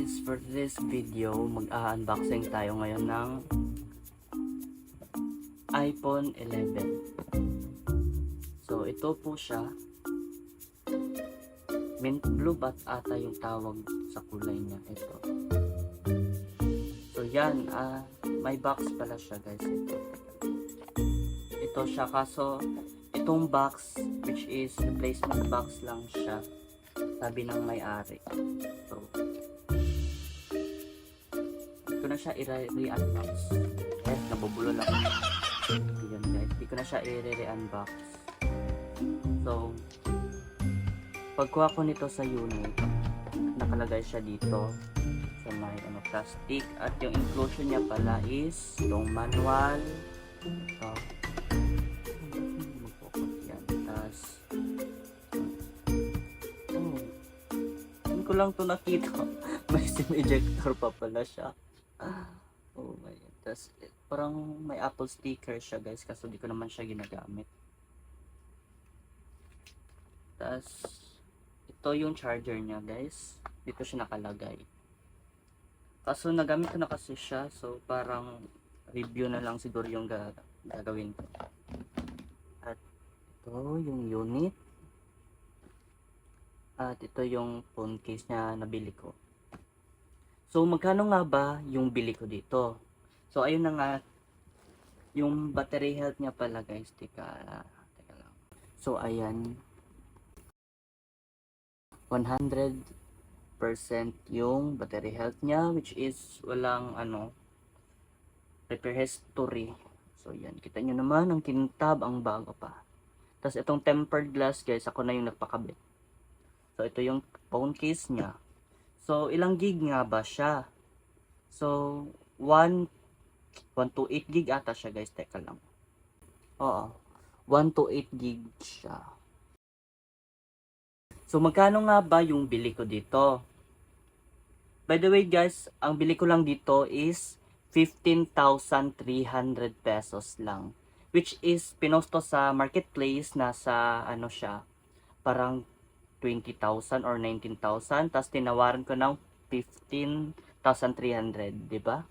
guys, for this video, mag-unboxing tayo ngayon ng iPhone 11. So, ito po siya. Mint blue bat ata yung tawag sa kulay niya. Ito. So, yan. May box pala siya guys. Ito siya. Kaso, itong box, which is replacement box lang siya. Sabi ng may-ari. So, hindi ko na siya i-re-unbox. Nabubulo lang. Ayan guys, hindi ko na siya i-re-unbox. So, pagkuha ko nito sa unit, nakalagay siya dito sa may plastic. At yung inclusion niya pala is yung manual. Ito. Ko lang to nakita. May SIM ejector pa pala siya. Oh my god. Tas, parang may Apple sticker siya guys, kasi di ko naman siya ginagamit. Tas, ito yung charger niya guys. Dito siya nakalagay. Kaso nagamit ko na kasi siya, so parang review na lang siguro yung gagawin ko. At ito yung unit. At ito yung phone case niya nabili ko. So magkano nga ba yung bili ko dito? So ayun na nga, yung battery health niya pala guys. Teka lang. So ayan, 100% yung battery health niya, which is walang repair history. So yan, kita nyo naman ang kintab, ang bago pa. Tapos itong tempered glass guys, ako na yung nagpakabit. So, ito yung phone case niya. So, ilang gig nga ba siya? So, 128 gig ata siya guys. Teka lang. Oo. 128 gig siya. So, magkano nga ba yung bili ko dito? By the way guys, ang bili ko lang dito is 15,300 pesos lang. Which is, pinosto sa marketplace na sa, siya, parang 20,000 or 19,000, tapos tinawaran ko ng 15,300, di ba?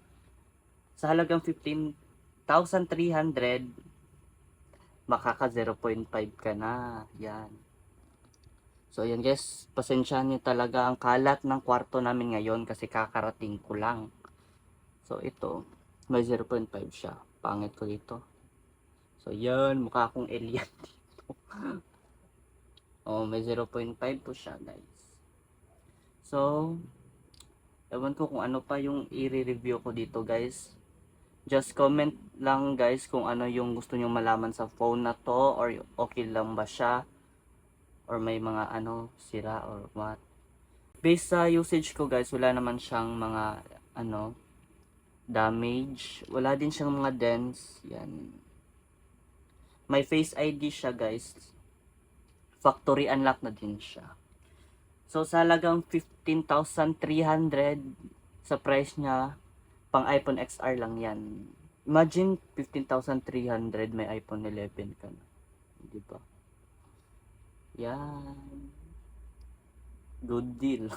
Sa halagang 15,300, makaka 0.5 ka na. Yan. So, yan guys, pasensya niyo talaga ang kalat ng kwarto namin ngayon kasi kakarating ko lang. So, ito, may 0.5 siya. Pangit ko dito. So, yan, mukha akong alien dito. Oh, may 0.5 po siya guys. So, ewan ko kung ano pa yung i-review ko dito guys. Just comment lang guys kung ano yung gusto nyo malaman sa phone na to, or okay lang ba siya, or may mga sira or what. Based sa usage ko guys, wala naman siyang mga damage. Wala din siyang mga dents. Yan. May Face ID siya guys. Factory unlock na din siya. So sa halagang 15,300 sa price niya, pang iPhone XR lang yan. Imagine 15,300 may iPhone 11 ka na. Di ba? Yan. Good deal.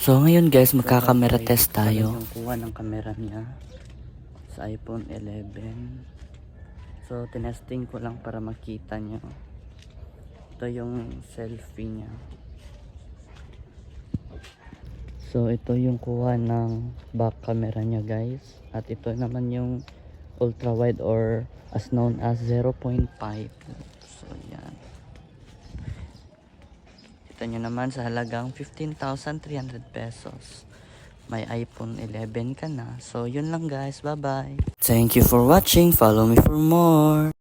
So ngayon guys, magka-camera test tayo. Yung kuha ng camera niya sa iPhone 11. So tinesting ko lang para makita niyo. Ito yung selfie niya. So ito yung kuha ng back camera niya guys. At ito naman yung ultra wide, or as known as 0.5. So yan. Kita nyo naman sa halagang 15,300 pesos. May iPhone 11 ka na. So yun lang guys. Bye bye. Thank you for watching. Follow me for more.